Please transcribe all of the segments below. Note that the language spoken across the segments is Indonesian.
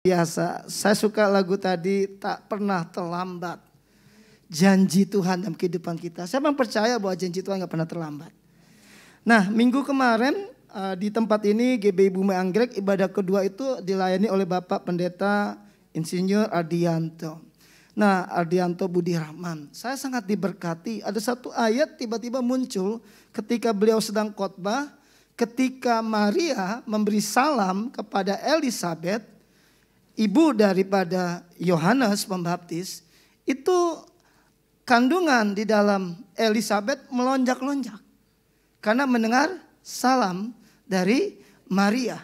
Biasa, saya suka lagu tadi, tak pernah terlambat. Janji Tuhan dalam kehidupan kita. Saya memang percaya bahwa janji Tuhan gak pernah terlambat. Nah, minggu kemarin di tempat ini GBI Bumi Anggrek, ibadah kedua itu dilayani oleh Bapak Pendeta Insinyur Ardianto. Nah, Ardianto Budi Rahman. Saya sangat diberkati. Ada satu ayat tiba-tiba muncul ketika beliau sedang khotbah, ketika Maria memberi salam kepada Elizabeth, ibu daripada Yohanes Pembaptis, itu kandungan di dalam Elizabeth melonjak-lonjak karena mendengar salam dari Maria.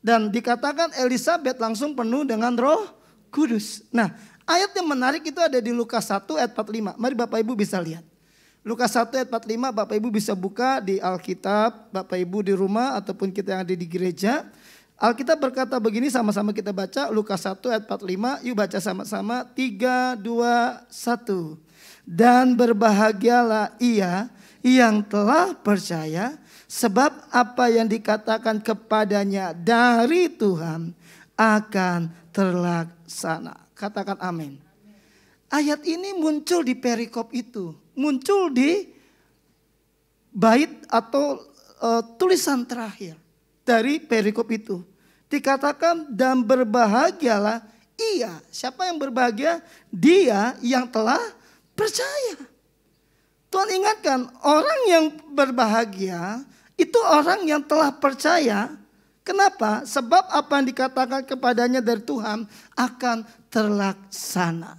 Dan dikatakan Elizabeth langsung penuh dengan Roh Kudus. Nah, ayat yang menarik itu ada di Lukas 1 ayat 45. Mari Bapak Ibu bisa lihat. Lukas 1 ayat 45, Bapak Ibu bisa buka di Alkitab, Bapak Ibu di rumah ataupun kita yang ada di gereja. Alkitab berkata begini, sama-sama kita baca Lukas 1 ayat 45. Yuk baca sama-sama, 3, 2, 1. Dan berbahagialah ia yang telah percaya, sebab apa yang dikatakan kepadanya dari Tuhan akan terlaksana. Katakan amin. Ayat ini muncul di perikop itu, muncul di bait atau tulisan terakhir dari perikop itu. Dikatakan dan berbahagialah ia. Siapa yang berbahagia? Dia yang telah percaya. Tuhan ingatkan, orang yang berbahagia itu orang yang telah percaya. Kenapa? Sebab apa yang dikatakan kepadanya dari Tuhan akan terlaksana.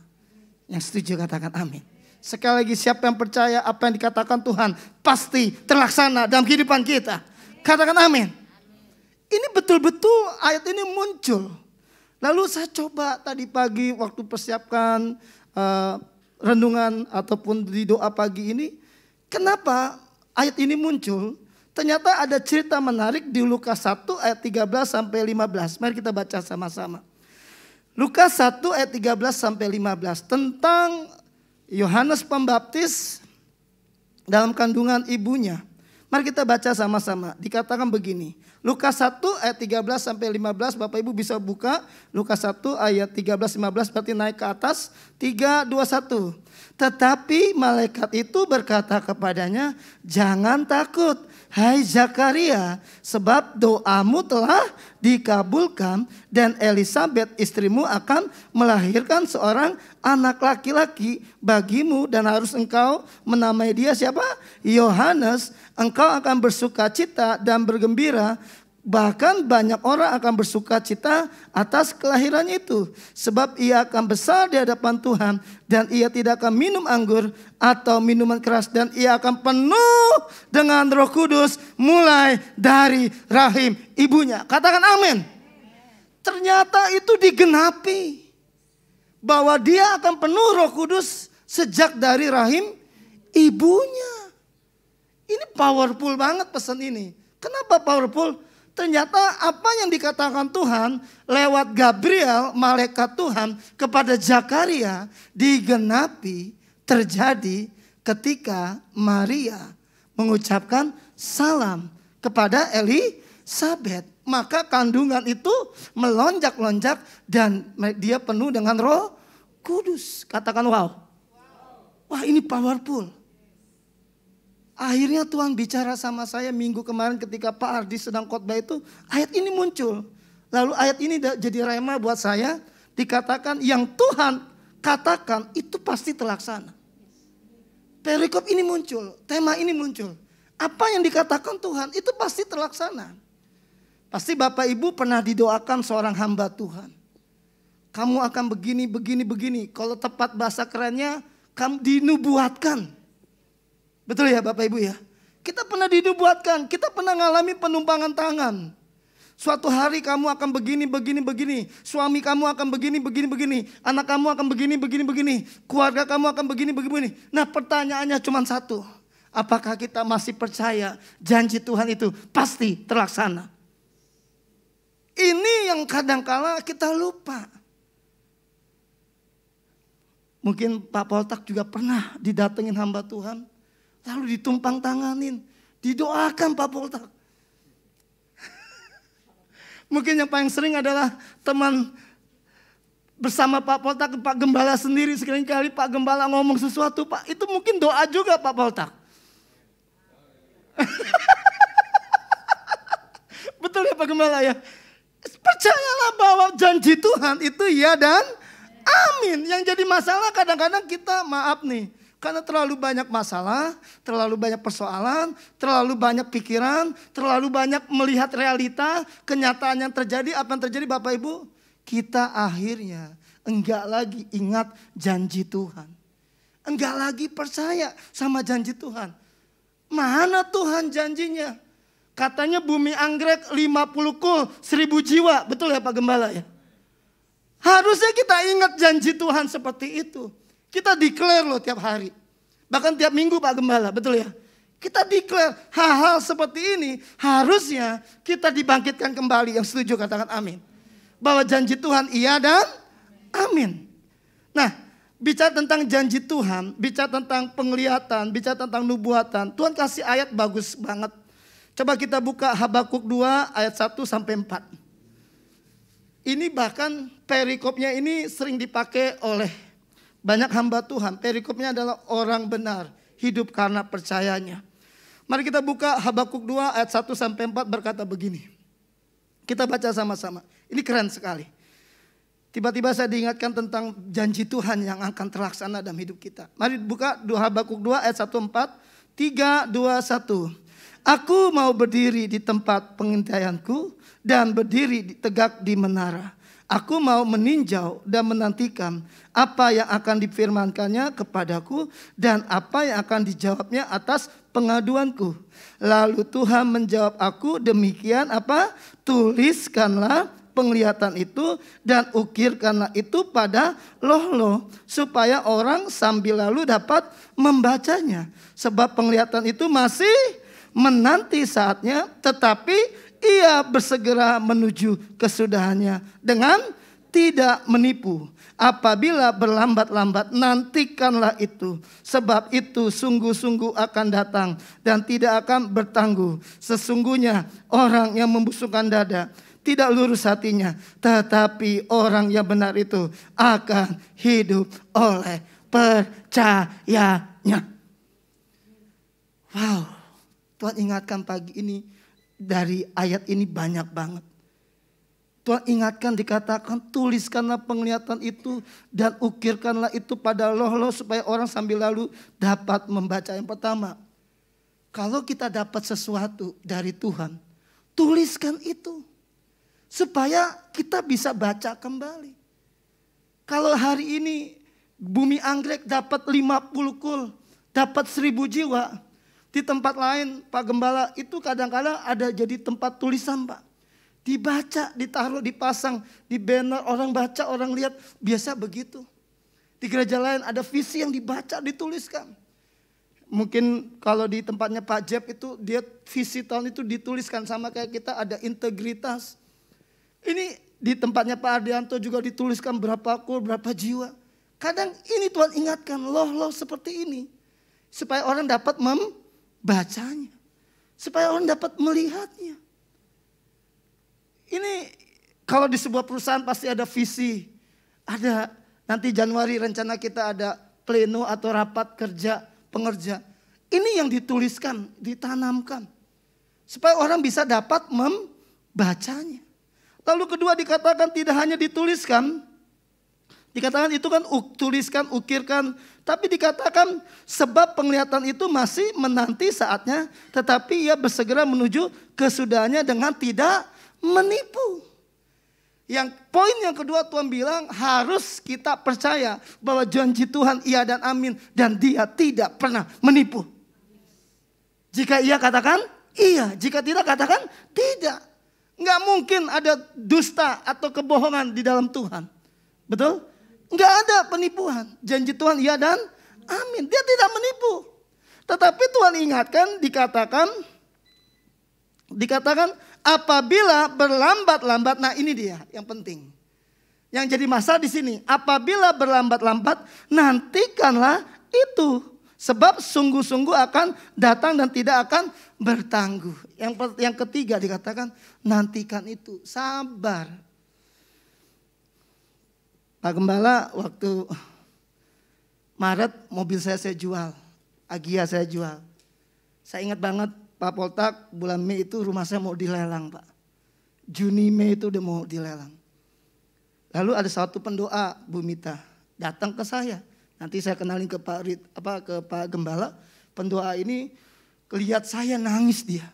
Yang setuju katakan amin. Sekali lagi, siapa yang percaya apa yang dikatakan Tuhan pasti terlaksana dalam kehidupan kita. Katakan amin. Ini betul-betul ayat ini muncul. Lalu saya coba tadi pagi waktu persiapkan renungan ataupun di doa pagi ini, kenapa ayat ini muncul? Ternyata ada cerita menarik di Lukas 1 ayat 13 sampai 15. Mari kita baca sama-sama. Lukas 1 ayat 13 sampai 15 tentang Yohanes Pembaptis dalam kandungan ibunya. Mari kita baca sama-sama. Dikatakan begini. Lukas 1 ayat 13 sampai 15, Bapak Ibu bisa buka. Lukas 1 ayat 13-15 berarti naik ke atas. 3, 2, 1. Tetapi malaikat itu berkata kepadanya, jangan takut, hai Zakaria, sebab doamu telah dikabulkan dan Elizabeth istrimu akan melahirkan seorang anak laki-laki bagimu dan harus engkau menamai dia siapa? Yohanes. Engkau akan bersuka cita dan bergembira. Bahkan banyak orang akan bersuka cita atas kelahiran itu. Sebab ia akan besar di hadapan Tuhan. Dan ia tidak akan minum anggur atau minuman keras. Dan ia akan penuh dengan Roh Kudus mulai dari rahim ibunya. Katakan amin. Ternyata itu digenapi. Bahwa dia akan penuh Roh Kudus sejak dari rahim ibunya. Ini powerful banget pesan ini. Kenapa powerful? Ternyata apa yang dikatakan Tuhan lewat Gabriel, malaikat Tuhan kepada Zakaria digenapi terjadi ketika Maria mengucapkan salam kepada Elizabeth. Maka kandungan itu melonjak-lonjak dan dia penuh dengan Roh Kudus. Katakan wow. Wah, ini powerful. Akhirnya Tuhan bicara sama saya minggu kemarin ketika Pak Ardi sedang khotbah itu, ayat ini muncul. Lalu ayat ini jadi rema buat saya, dikatakan yang Tuhan katakan itu pasti terlaksana. Perikop ini muncul, tema ini muncul. Apa yang dikatakan Tuhan itu pasti terlaksana. Pasti Bapak Ibu pernah didoakan seorang hamba Tuhan. Kamu akan begini, begini, begini. Kalau tepat bahasa kerennya, kamu dinubuatkan. Betul ya Bapak Ibu ya? Kita pernah dinubuatkan, kita pernah mengalami penumpangan tangan. Suatu hari kamu akan begini, begini, begini. Suami kamu akan begini, begini, begini. Anak kamu akan begini, begini, begini. Keluarga kamu akan begini, begini, begini. Nah pertanyaannya cuma satu. Apakah kita masih percaya janji Tuhan itu pasti terlaksana? Ini yang kadangkala kita lupa. Mungkin Pak Poltak juga pernah didatengin hamba Tuhan. Lalu ditumpang tanganin. Didoakan Pak Poltak. Mungkin yang paling sering adalah teman bersama Pak Poltak, Pak Gembala sendiri sekali Pak Gembala ngomong sesuatu, Pak, itu mungkin doa juga Pak Poltak. Betul ya Pak Gembala ya? Percayalah bahwa janji Tuhan itu ya dan amin. Yang jadi masalah kadang-kadang kita maaf nih. Karena terlalu banyak masalah, terlalu banyak persoalan, terlalu banyak pikiran, terlalu banyak melihat realita, kenyataan yang terjadi, apa yang terjadi Bapak Ibu? Kita akhirnya enggak lagi ingat janji Tuhan. Enggak lagi percaya sama janji Tuhan. Mana Tuhan janjinya? Katanya bumi anggrek 50 kul 1000 jiwa. Betul ya Pak Gembala ya? Harusnya kita ingat janji Tuhan seperti itu. Kita declare loh tiap hari. Bahkan tiap minggu Pak Gembala, betul ya? Kita declare hal-hal seperti ini harusnya kita dibangkitkan kembali. Yang setuju katakan amin. Bahwa janji Tuhan iya dan amin. Nah, bicara tentang janji Tuhan, bicara tentang penglihatan, bicara tentang nubuatan. Tuhan kasih ayat bagus banget. Coba kita buka Habakuk 2 ayat 1 sampai 4. Ini bahkan perikopnya ini sering dipakai oleh banyak hamba Tuhan. Perikopnya adalah orang benar, hidup karena percayanya. Mari kita buka Habakuk 2 ayat 1 sampai 4 berkata begini. Kita baca sama-sama. Ini keren sekali. Tiba-tiba saya diingatkan tentang janji Tuhan yang akan terlaksana dalam hidup kita. Mari buka Habakuk 2 ayat 1, 4. 3, 2, 1. Aku mau berdiri di tempat pengintaianku dan berdiri tegak di menara. Aku mau meninjau dan menantikan apa yang akan difirmankannya kepadaku dan apa yang akan dijawabnya atas pengaduanku. Lalu Tuhan menjawab aku demikian apa? Tuliskanlah penglihatan itu dan ukirkanlah itu pada loh-loh supaya orang sambil lalu dapat membacanya. Sebab penglihatan itu masih menanti saatnya, tetapi ia bersegera menuju kesudahannya dengan tidak menipu. Apabila berlambat-lambat, nantikanlah itu. Sebab itu sungguh-sungguh akan datang dan tidak akan bertangguh. Sesungguhnya orang yang membusungkan dada tidak lurus hatinya, tetapi orang yang benar itu akan hidup oleh percayanya. Wow, Tuhan ingatkan pagi ini dari ayat ini banyak banget. Tuhan ingatkan dikatakan tuliskanlah penglihatan itu dan ukirkanlah itu pada loh-loh supaya orang sambil lalu dapat membaca. Yang pertama, kalau kita dapat sesuatu dari Tuhan, tuliskan itu supaya kita bisa baca kembali. Kalau hari ini bumi anggrek dapat 50 kul, dapat 1000 jiwa. Di tempat lain Pak Gembala itu kadang-kadang ada jadi tempat tulisan Pak. Dibaca, ditaruh, dipasang di banner, orang baca, orang lihat, biasa begitu. Di gereja lain ada visi yang dibaca, dituliskan. Mungkin kalau di tempatnya Pak Jeb itu dia visi tahun itu dituliskan sama kayak kita ada integritas. Ini di tempatnya Pak Ardianto juga dituliskan berapa kul, berapa jiwa. Kadang ini Tuhan ingatkan loh seperti ini. Supaya orang dapat membacanya. Supaya orang dapat melihatnya. Ini kalau di sebuah perusahaan pasti ada visi. Ada nanti Januari rencana kita ada pleno atau rapat kerja pengerja. Ini yang dituliskan, ditanamkan. Supaya orang bisa dapat membacanya. Lalu kedua dikatakan tidak hanya dituliskan. Dikatakan itu kan tuliskan, ukirkan. Tapi dikatakan sebab penglihatan itu masih menanti saatnya. Tetapi ia bersegera menuju kesudahannya dengan tidak menipu. Yang poin yang kedua Tuhan bilang harus kita percaya bahwa janji Tuhan iya dan amin. Dan dia tidak pernah menipu. Jika iya katakan iya. Jika tidak katakan tidak. Nggak mungkin ada dusta atau kebohongan di dalam Tuhan. Betul? Nggak ada penipuan. Janji Tuhan iya dan amin. Dia tidak menipu. Tetapi Tuhan ingatkan dikatakan apabila berlambat-lambat. Nah ini dia yang penting. Yang jadi masalah di sini. Apabila berlambat-lambat nantikanlah itu. Sebab sungguh-sungguh akan datang dan tidak akan bertangguh. Yang ketiga dikatakan nantikan itu. Sabar. Pak Gembala, waktu Maret mobil saya jual. Agia saya jual. Saya ingat banget Pak Poltak bulan Mei itu rumah saya mau dilelang Pak. Juni Mei itu udah mau dilelang. Lalu ada satu pendoa Bu Mita datang ke saya. Nanti saya kenalin ke Pak Gembala. Pendoa ini lihat saya nangis dia.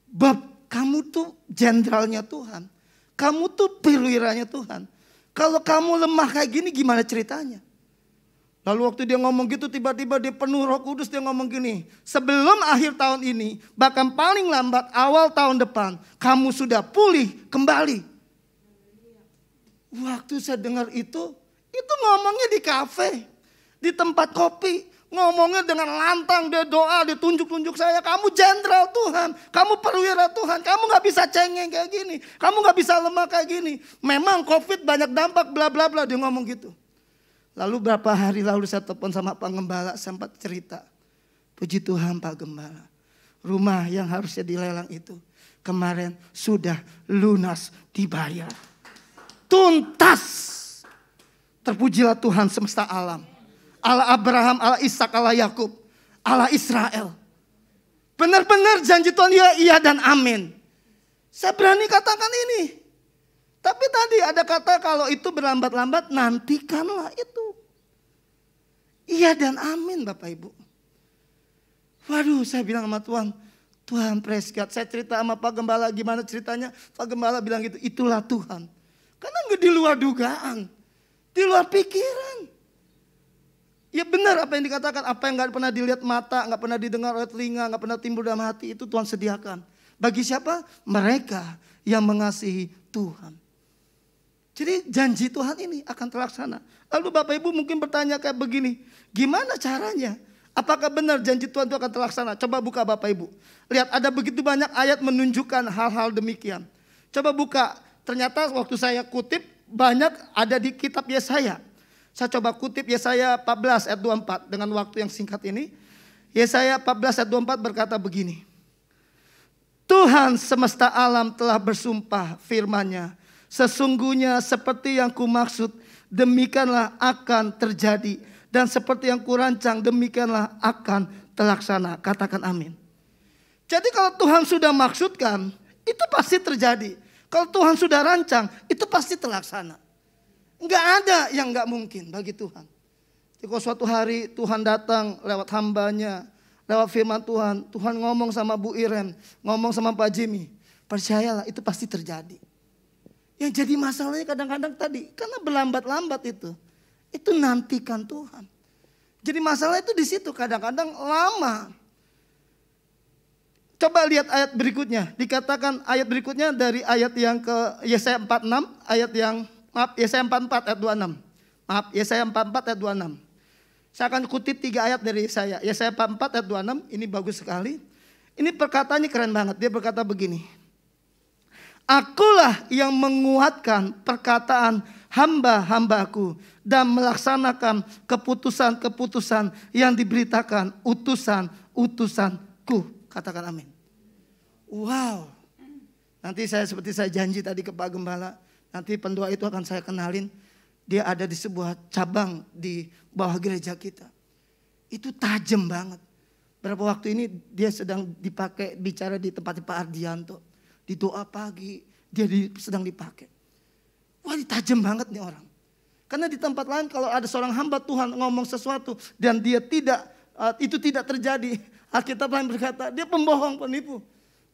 Bab, kamu tuh jenderalnya Tuhan. Kamu tuh perwiranya Tuhan. Kalau kamu lemah kayak gini gimana ceritanya? Lalu waktu dia ngomong gitu tiba-tiba dia penuh Roh Kudus, dia ngomong gini. Sebelum akhir tahun ini, bahkan paling lambat awal tahun depan, kamu sudah pulih kembali. Waktu saya dengar itu ngomongnya di kafe, di tempat kopi. Ngomongnya dengan lantang, dia doa, dia tunjuk-tunjuk saya. Kamu jenderal Tuhan, kamu perwira Tuhan. Kamu gak bisa cengeng kayak gini. Kamu gak bisa lemah kayak gini. Memang COVID banyak dampak bla bla bla, dia ngomong gitu. Lalu beberapa hari lalu saya telepon sama Pak Gembala, sempat cerita. Puji Tuhan Pak Gembala, rumah yang harusnya dilelang itu kemarin sudah lunas dibayar. Tuntas. Terpujilah Tuhan semesta alam. Allah Abraham, Allah Ishak, Allah Yakub, Allah Israel. Benar-benar janji Tuhan iya dan amin. Saya berani katakan ini. Tapi tadi ada kata kalau itu berlambat-lambat nantikanlah itu. Iya dan amin Bapak Ibu. Waduh saya bilang sama Tuhan. Tuhan praise God. Saya cerita sama Pak Gembala gimana ceritanya. Pak Gembala bilang gitu, itulah Tuhan. Karena nggak di luar dugaan. Di luar pikiran. Ya benar apa yang dikatakan. Apa yang gak pernah dilihat mata, gak pernah didengar oleh telinga, gak pernah timbul dalam hati. Itu Tuhan sediakan. Bagi siapa? Mereka yang mengasihi Tuhan. Jadi janji Tuhan ini akan terlaksana. Lalu Bapak Ibu mungkin bertanya kayak begini. Gimana caranya? Apakah benar janji Tuhan itu akan terlaksana? Coba buka Bapak Ibu. Lihat ada begitu banyak ayat menunjukkan hal-hal demikian. Coba buka. Ternyata waktu saya kutip banyak ada di kitab Yesaya. Saya coba kutip Yesaya 14 ayat 24 dengan waktu yang singkat ini. Yesaya 14 ayat 24 berkata begini. Tuhan semesta alam telah bersumpah firman-Nya. Sesungguhnya seperti yang kumaksud demikianlah akan terjadi. Dan seperti yang kurancang demikianlah akan terlaksana. Katakan amin. Jadi kalau Tuhan sudah maksudkan itu pasti terjadi. Kalau Tuhan sudah rancang itu pasti terlaksana. Enggak ada yang enggak mungkin bagi Tuhan. Jadi kalau suatu hari Tuhan datang lewat hambanya, lewat firman Tuhan. Tuhan ngomong sama Bu Iren, ngomong sama Pak Jimmy. Percayalah itu pasti terjadi. Yang jadi masalahnya kadang-kadang tadi, karena berlambat-lambat itu. Itu nantikan Tuhan. Jadi masalah itu di situ kadang-kadang lama. Coba lihat ayat berikutnya. Dikatakan ayat berikutnya dari ayat yang ke Yesaya 46, Yesaya 44 ayat 26. Yesaya 44 ayat 26. Saya akan kutip 3 ayat dari Yesaya. Yesaya 44 ayat 26, ini bagus sekali. Ini perkataannya keren banget. Dia berkata begini. Akulah yang menguatkan perkataan hamba-hambaku dan melaksanakan keputusan-keputusan yang diberitakan utusan-utusanku. Katakan amin. Wow. Nanti seperti saya janji tadi ke Pak Gembala. Nanti pendoa itu akan saya kenalin. Dia ada di sebuah cabang di bawah gereja kita. Itu tajam banget. Berapa waktu ini dia sedang dipakai bicara di tempatnya Pak Ardianto. Di doa pagi dia sedang dipakai. Wah ini tajam banget nih orang. Karena di tempat lain kalau ada seorang hamba Tuhan ngomong sesuatu dan dia itu tidak terjadi. Alkitab lain berkata dia pembohong, penipu.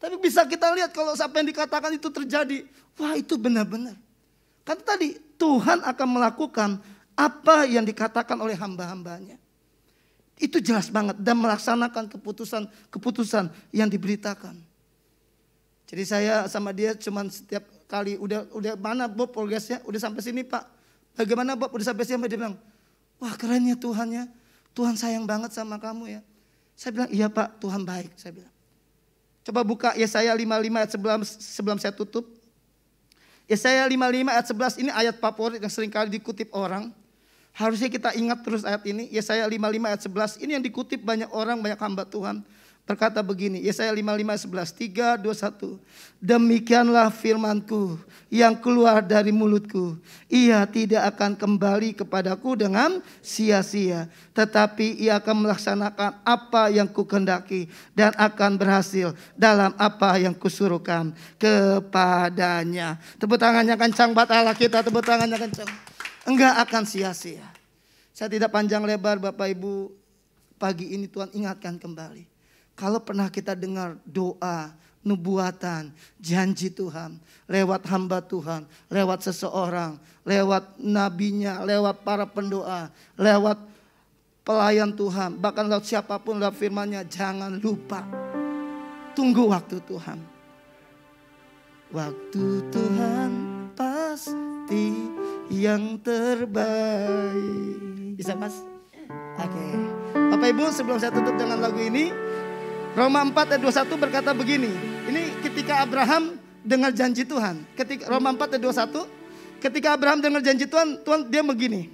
Tapi bisa kita lihat kalau apa yang dikatakan itu terjadi. Wah itu benar-benar. Karena tadi Tuhan akan melakukan apa yang dikatakan oleh hamba-hambanya. Itu jelas banget dan melaksanakan keputusan yang diberitakan. Jadi saya sama dia cuman setiap kali udah mana Bob progresnya, udah sampai sini Pak. Bagaimana Bob udah sampai sini? Dia bilang, wah kerennya Tuhannya, Tuhan sayang banget sama kamu ya. Saya bilang iya Pak, Tuhan baik. Saya bilang. Coba buka Yesaya 55 ayat 11 sebelum saya tutup. Yesaya 55 ayat 11 ini ayat favorit yang sering kali dikutip orang. Harusnya kita ingat terus ayat ini. Yesaya 55 ayat 11 ini yang dikutip banyak orang, banyak hamba Tuhan. berkata begini, Yesaya 55:11, 3, 2, 1. Demikianlah firmanku yang keluar dari mulutku. Ia tidak akan kembali kepadaku dengan sia-sia, tetapi ia akan melaksanakan apa yang kukehendaki dan akan berhasil dalam apa yang kusuruhkan kepadanya. Tepuk tangannya kencang buat Allah kita, tepuk tangannya kencang. Enggak akan sia-sia. Saya tidak panjang lebar Bapak Ibu, pagi ini Tuhan ingatkan kembali. Kalau pernah kita dengar doa, nubuatan, janji Tuhan, lewat hamba Tuhan, lewat seseorang, lewat nabinya, lewat para pendoa, lewat pelayan Tuhan, bahkan lewat siapapun lewat firman-Nya, jangan lupa. Tunggu waktu Tuhan. Waktu Tuhan pasti yang terbaik. Bisa Mas? Oke. Bapak Ibu, sebelum saya tutup dengan lagu ini, Roma 4 ayat 21 berkata begini. Ini ketika Abraham dengar janji Tuhan. Roma 4 ayat 21, ketika Abraham dengar janji Tuhan, dia begini.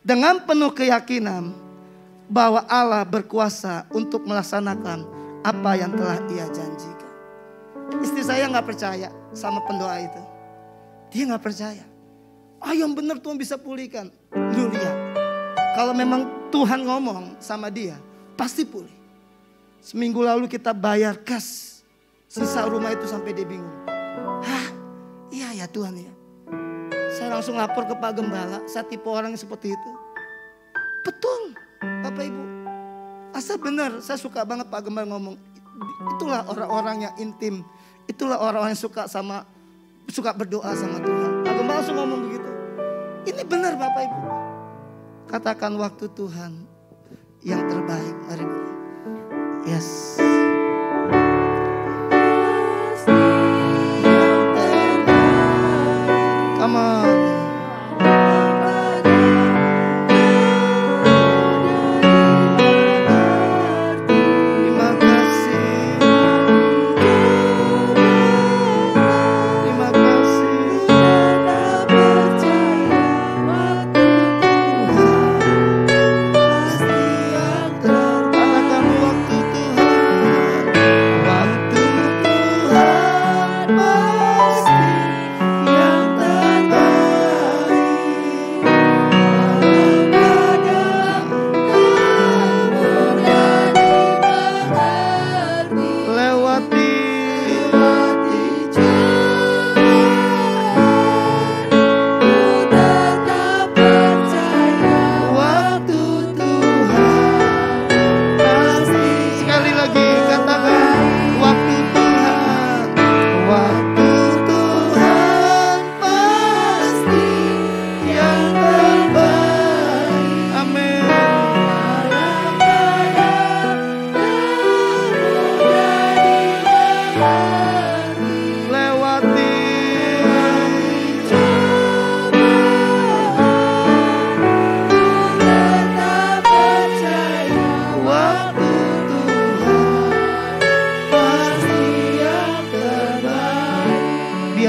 Dengan penuh keyakinan bahwa Allah berkuasa untuk melaksanakan apa yang telah Ia janjikan. Istri saya nggak percaya sama pendoa itu. Dia nggak percaya. Yang benar Tuhan bisa pulihkan. Lu lihat, kalau memang Tuhan ngomong sama dia, pasti pulih. Seminggu lalu kita bayar cash, sisa rumah itu sampai dia bingung. Iya ya Tuhan ya. Saya langsung lapor ke Pak Gembala, saya tipe orang yang seperti itu. Betul Bapak Ibu. Asal benar, saya suka banget Pak Gembala ngomong. Itulah orang-orang yang intim. Itulah orang-orang yang suka berdoa sama Tuhan. Pak Gembala langsung ngomong begitu. Ini benar Bapak Ibu. Katakan waktu Tuhan yang terbaik. Mari Bu. Yes. Come on.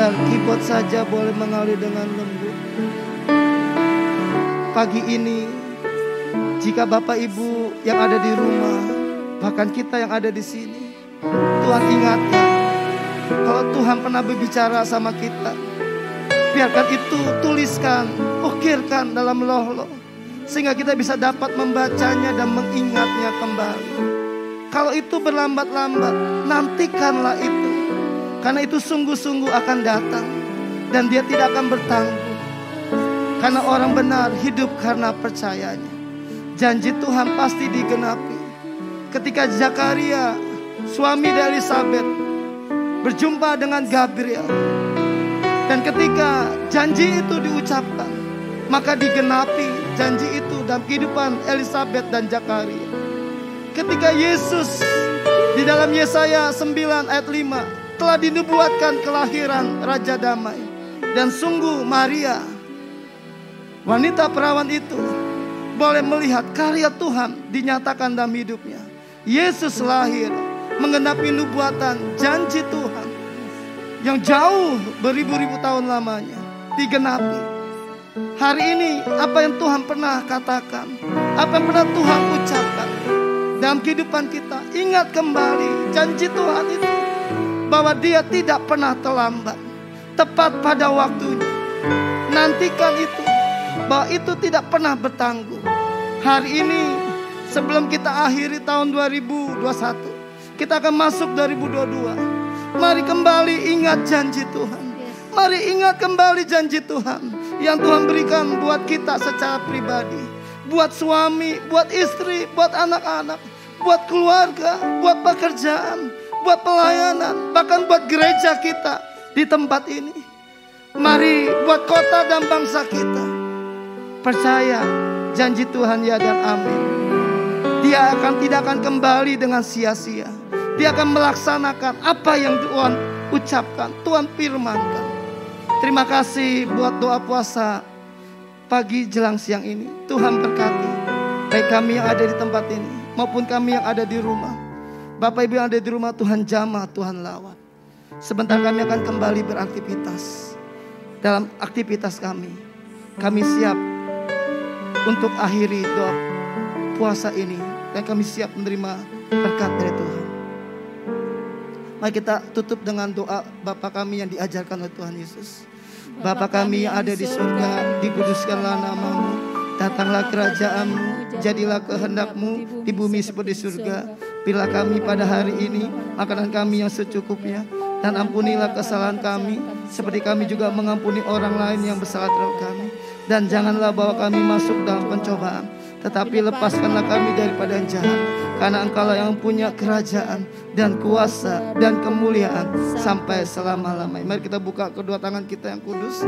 Keyboard saja boleh mengalir dengan lembut. Pagi ini, jika Bapak Ibu yang ada di rumah, bahkan kita yang ada di sini, Tuhan ingatkan, kalau Tuhan pernah berbicara sama kita, biarkan itu tuliskan, ukirkan dalam roh-roh, sehingga kita bisa dapat membacanya dan mengingatnya kembali. Kalau itu berlambat-lambat, nantikanlah itu. Karena itu sungguh-sungguh akan datang. Dan dia tidak akan bertanggung. Karena orang benar hidup karena percayanya. Janji Tuhan pasti digenapi. Ketika Zakaria, suami dari Elisabet, berjumpa dengan Gabriel. Dan ketika janji itu diucapkan, maka digenapi janji itu dalam kehidupan Elisabet dan Zakaria. Ketika Yesus di dalam Yesaya 9 ayat 5 telah dinubuatkan kelahiran Raja Damai. Dan sungguh Maria, wanita perawan itu, boleh melihat karya Tuhan dinyatakan dalam hidupnya. Yesus lahir menggenapi nubuatan janji Tuhan yang jauh beribu-ribu tahun lamanya digenapi. Hari ini apa yang Tuhan pernah katakan, apa yang pernah Tuhan ucapkan, dalam kehidupan kita. Ingat kembali janji Tuhan itu, bahwa Dia tidak pernah terlambat, tepat pada waktunya. Nantikan itu, bahwa itu tidak pernah bertanggung. Hari ini sebelum kita akhiri tahun 2021, kita akan masuk 2022. Mari kembali ingat janji Tuhan. Mari ingat kembali janji Tuhan yang Tuhan berikan buat kita secara pribadi, buat suami, buat istri, buat anak-anak, buat keluarga, buat pekerjaan, buat pelayanan, bahkan buat gereja kita di tempat ini. Mari buat kota dan bangsa kita. Percaya janji Tuhan ya dan amin. Dia tidak akan kembali dengan sia-sia. Dia akan melaksanakan apa yang Tuhan ucapkan, Tuhan firmankan. Terima kasih buat doa puasa pagi jelang siang ini. Tuhan berkati baik kami yang ada di tempat ini maupun kami yang ada di rumah. Bapak Ibu yang ada di rumah, Tuhan jamah, Tuhan lawat. Sebentar kami akan kembali beraktivitas. Dalam aktivitas kami siap untuk akhiri doa puasa ini, dan kami siap menerima berkat dari Tuhan. Mari kita tutup dengan doa Bapa kami yang diajarkan oleh Tuhan Yesus. Bapa kami yang ada di surga, dikuduskanlah nama-Mu, datanglah kerajaan-Mu, jadilah kehendak-Mu di bumi seperti di surga. Berilah kami pada hari ini makanan kami yang secukupnya, dan ampunilah kesalahan kami seperti kami juga mengampuni orang lain yang bersalah terhadap kami. Dan janganlah bawa kami masuk dalam pencobaan, tetapi lepaskanlah kami daripada yang jahat. Karena Engkaulah yang punya kerajaan dan kuasa dan kemuliaan sampai selama-lamanya. Mari kita buka kedua tangan kita yang kudus,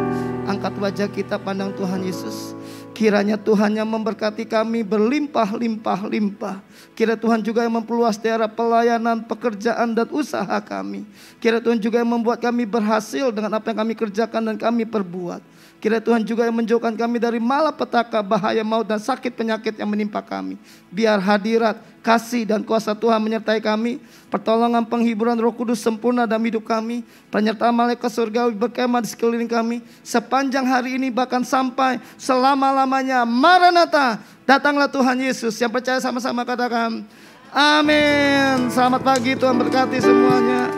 angkat wajah kita, pandang Tuhan Yesus. Kiranya Tuhan yang memberkati kami berlimpah-limpah-limpah. Kira Tuhan juga yang memperluas daerah pelayanan, pekerjaan dan usaha kami. Kira Tuhan juga yang membuat kami berhasil dengan apa yang kami kerjakan dan kami perbuat. Kira Tuhan juga yang menjauhkan kami dari malapetaka, bahaya, maut dan sakit penyakit yang menimpa kami. Biar hadirat, kasih dan kuasa Tuhan menyertai kami. Pertolongan, penghiburan Roh Kudus sempurna dalam hidup kami. Penyertaan malaikat surgawi berkemah di sekeliling kami sepanjang hari ini, bahkan sampai selama-lamanya. Maranatha, datanglah Tuhan Yesus. Yang percaya sama-sama katakan amin. Selamat pagi, Tuhan berkati semuanya.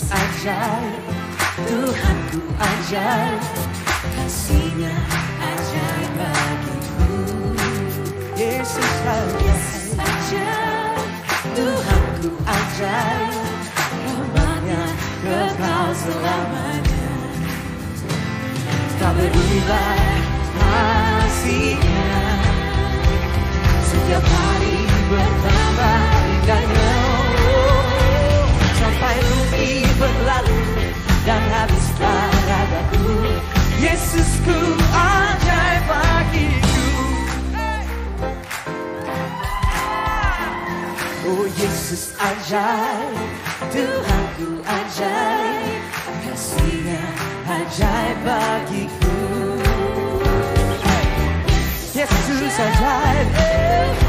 Ajaib, Tuhanku ajaib, kasih-Nya ajaib bagiku. Yesus ajaib, Tuhanku ajaib, rahmat-Nya kekal selamanya. Tak berubah kasih-Nya, setiap hari bertambah indahnya. Sampai bumi berlalu dan habislah ragaku, Yesusku ajaib bagiku. Oh Yesus ajaib, Tuhanku ajaib, kasih-Nya ajaib bagiku. Yesus ajaib.